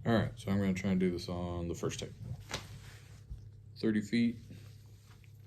All right, so I'm going to try and do this on the first take. 30 feet,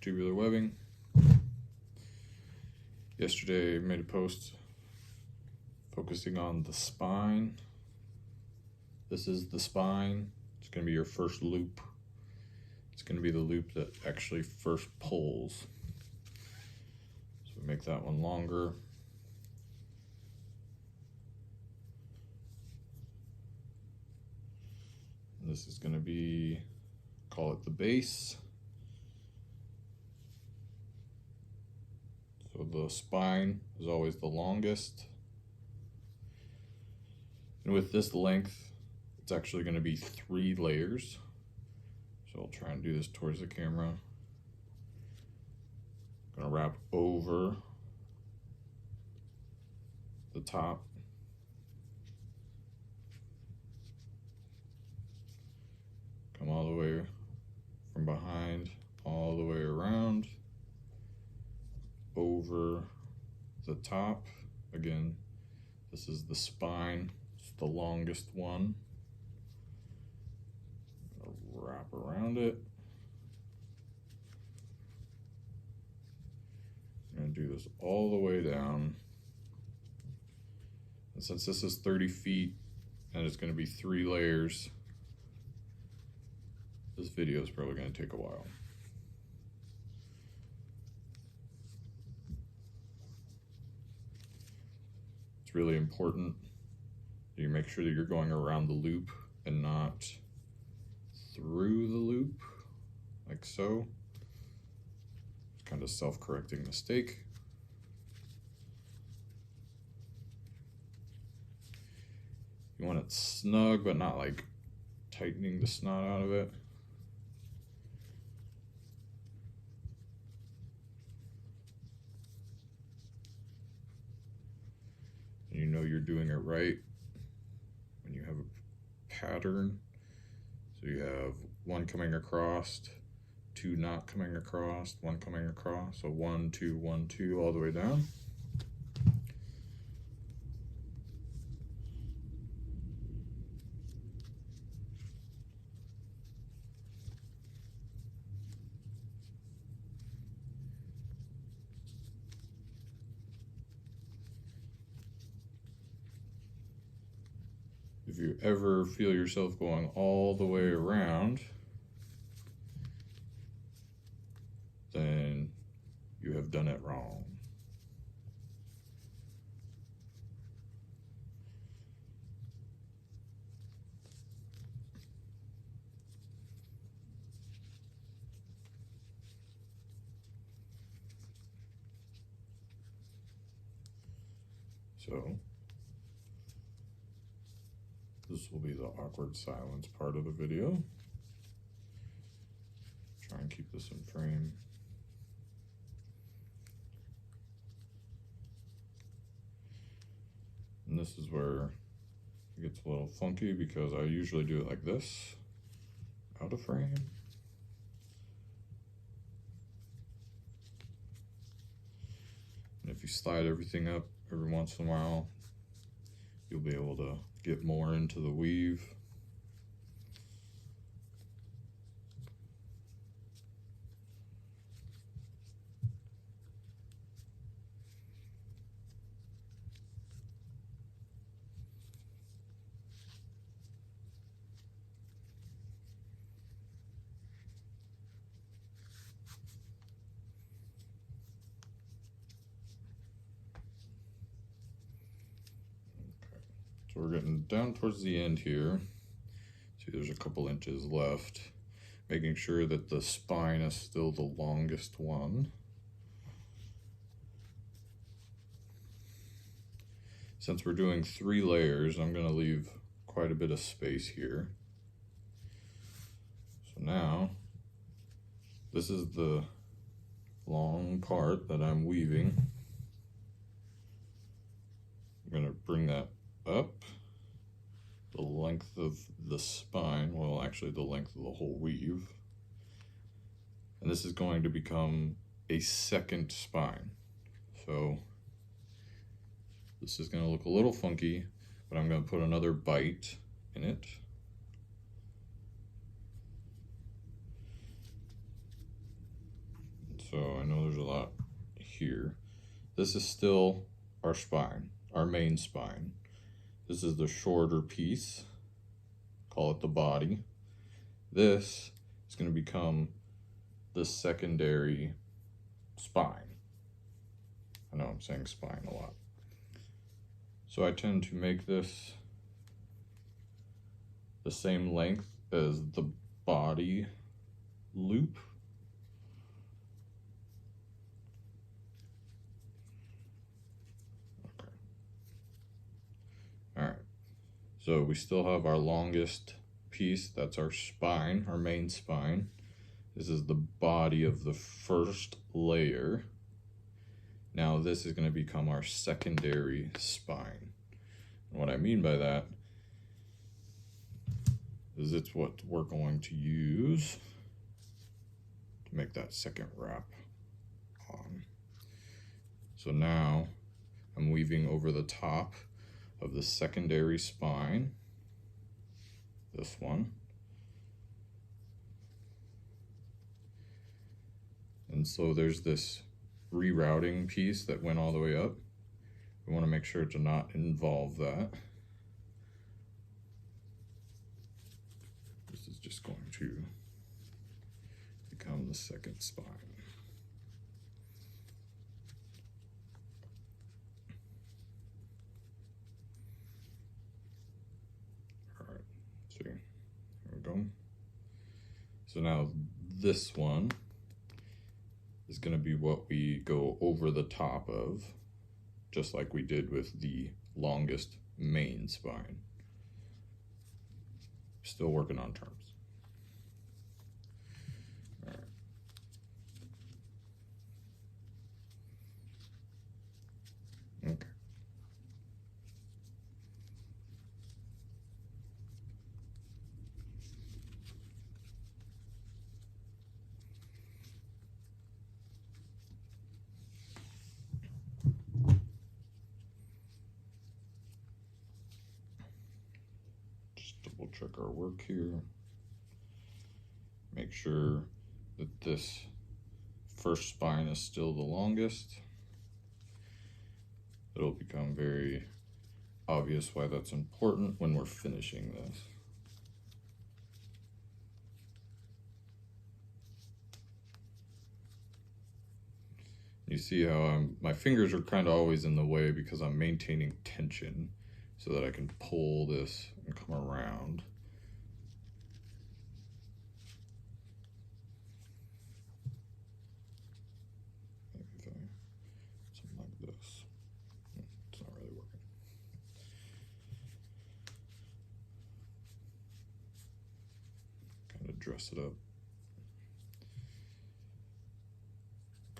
tubular webbing. Yesterday I made a post focusing on the spine. This is the spine. It's going to be your first loop. It's going to be the loop that actually first pulls. So we make that one longer. And this is going to be, call it the base. So the spine is always the longest. And with this length, it's actually going to be 3 layers. So I'll try and do this towards the camera. I'm going to wrap over the top. Come all the way from behind, all the way around, over the top. Again, this is the spine. It's the longest one. Wrap around it. I'm going to do this all the way down. And since this is 30 feet and it's going to be 3 layers, this video is probably going to take a while. It's really important that you make sure that you're going around the loop and not through the loop, like so. It's kind of self-correcting mistake. You want it snug, but not like tightening the snot out of it. And you know you're doing it right when you have a pattern. So you have 1 coming across, 2 not coming across, 1 coming across. So 1, 2, 1, 2, all the way down. If you ever feel yourself going all the way around, then you have done it wrong. So this will be the awkward silence part of the video. Try and keep this in frame. And this is where it gets a little funky because I usually do it like this, out of frame. And if you slide everything up every once in a while, you'll be able to get more into the weave. So we're getting down towards the end here. See, there's a couple inches left. Making sure that the spine is still the longest one. Since we're doing 3 layers, I'm going to leave quite a bit of space here. So now, this is the long part that I'm weaving. I'm going to bring that up the length of the spine, well actually the length of the whole weave, and this is going to become a second spine. So this is going to look a little funky, but I'm going to put another bite in it So I know there's a lot here. This is still our spine, our main spine. This is the shorter piece, call it the body. This is going to become the secondary spine. I know I'm saying spine a lot. So I tend to make this the same length as the body loop. Okay. All right. So we still have our longest piece. That's our spine, our main spine. This is the body of the first layer. Now this is going to become our secondary spine. And what I mean by that is it's what we're going to use to make that second wrap on. So now I'm weaving over the top of the secondary spine, this one. And so there's this rerouting piece that went all the way up. We want to make sure to not involve that. This is just going to become the second spine. All right, so here we go. So now this one is going to be what we go over the top of, just like we did with the longest main spine. Still working on terms. All right. Okay. Double check our work here. Make sure that this first spine is still the longest. It'll become very obvious why that's important when we're finishing this. You see how my fingers are kind of always in the way because I'm maintaining tension so that I can pull this and come around. Maybe something like this. It's not really working. Kind of dress it up.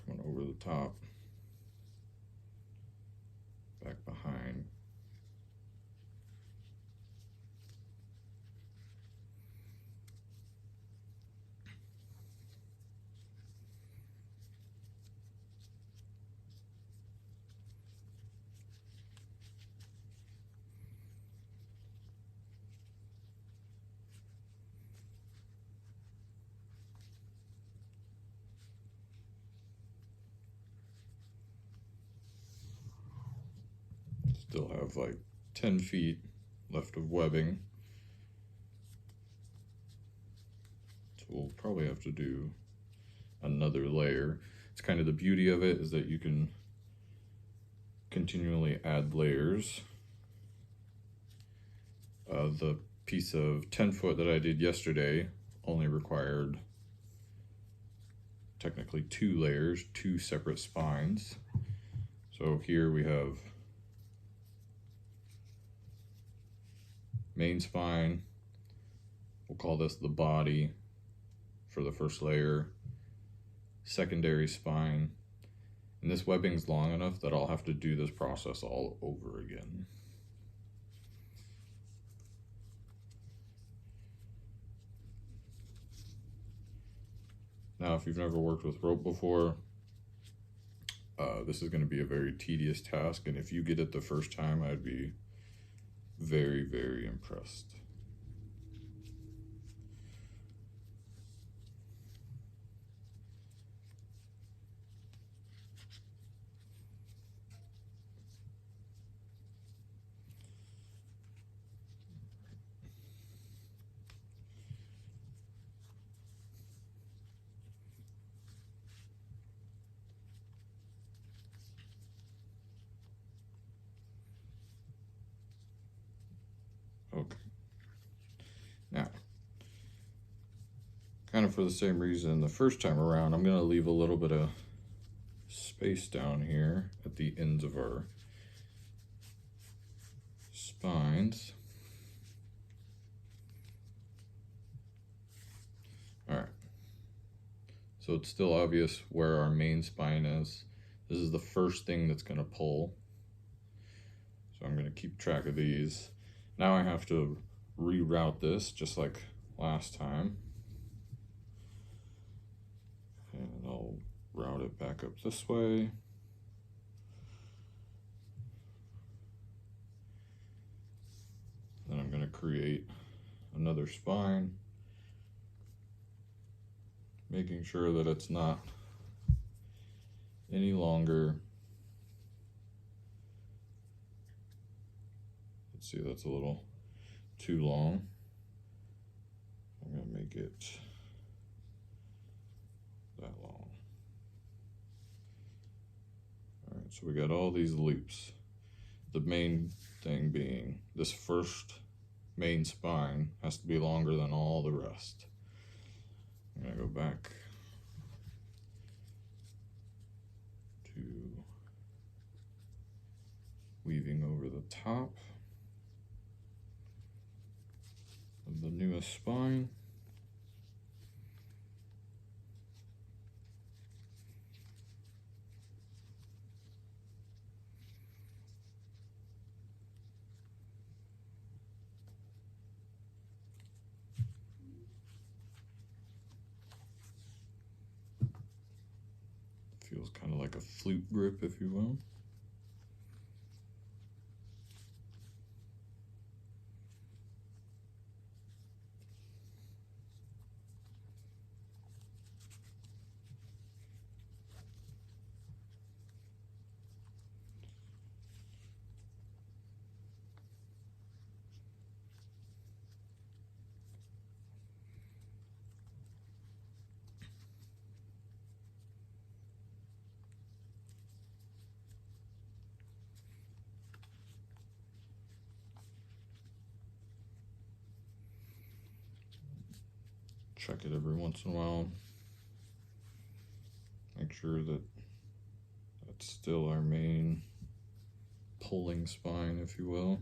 Coming over the top, back behind. Still have like 10 feet left of webbing. So we'll probably have to do another layer. It's kind of the beauty of it is that you can continually add layers. The piece of 10 foot that I did yesterday only required technically 2 layers, 2 separate spines. So here we have main spine, we'll call this the body for the first layer, secondary spine, and this webbing's long enough that I'll have to do this process all over again. Now, if you've never worked with rope before, this is going to be a very tedious task, and if you get it the first time, I'd be very, very impressed. And for the same reason the first time around, I'm gonna leave a little bit of space down here at the ends of our spines. All right, so it's still obvious where our main spine is. This is the first thing that's gonna pull. So I'm gonna keep track of these. Now I have to reroute this just like last time. And I'll route it back up this way. Then I'm gonna create another spine, making sure that it's not any longer. Let's see, that's a little too long. I'm gonna make it that long. All right, so we got all these loops. The main thing being this first main spine has to be longer than all the rest. I'm gonna go back to weaving over the top of the newest spine. Feels kind of like a flute grip, if you will. Check it every once in a while. Make sure that that's still our main pulling spine, if you will.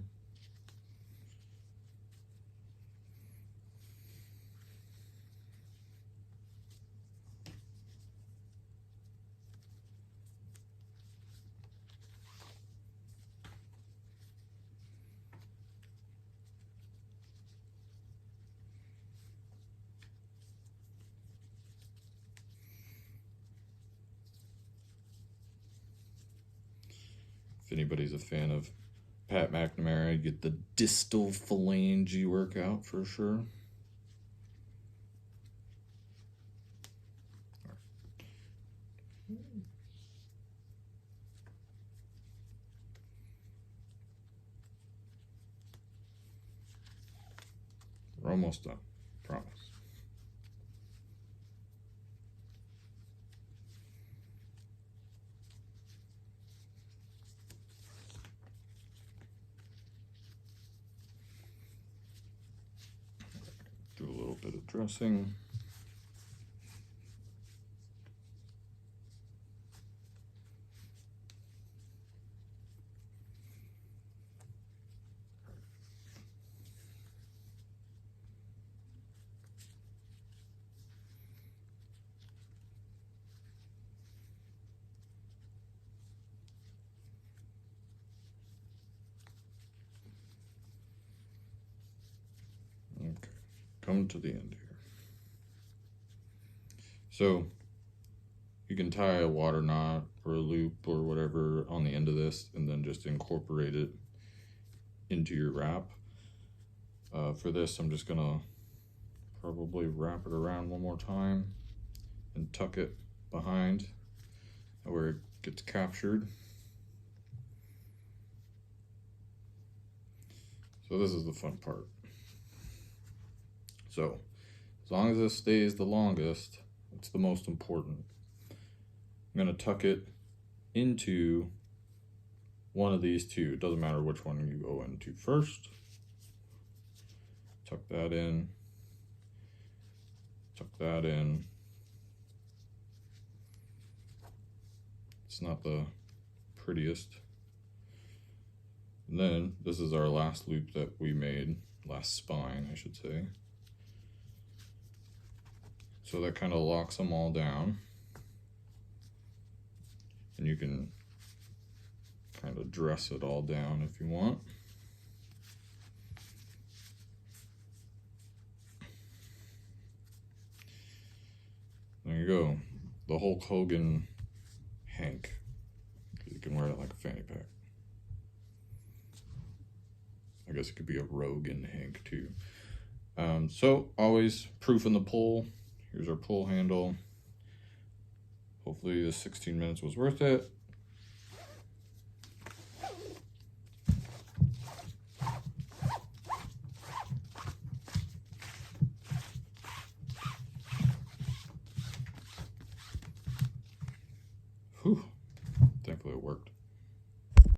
If anybody's a fan of Pat McNamara, get the distal phalange workout for sure. We're almost done, promise. Do a little bit of dressing. Okay, coming to the end here. So you can tie a water knot or a loop or whatever on the end of this and then just incorporate it into your wrap. For this, I'm just gonna probably wrap it around one more time and tuck it behind where it gets captured. So this is the fun part. So as long as this stays the longest, it's the most important. I'm gonna tuck it into one of these two. It doesn't matter which one you go into first. Tuck that in. Tuck that in. It's not the prettiest. And then this is our last loop that we made, last spine, I should say. So that kind of locks them all down. And you can kind of dress it all down if you want. There you go. The Hulk Hogan Hank. You can wear it like a fanny pack. I guess it could be a Rogan Hank too. So always proof in the pull. Here's our pull handle. Hopefully the 16 minutes was worth it. Whew.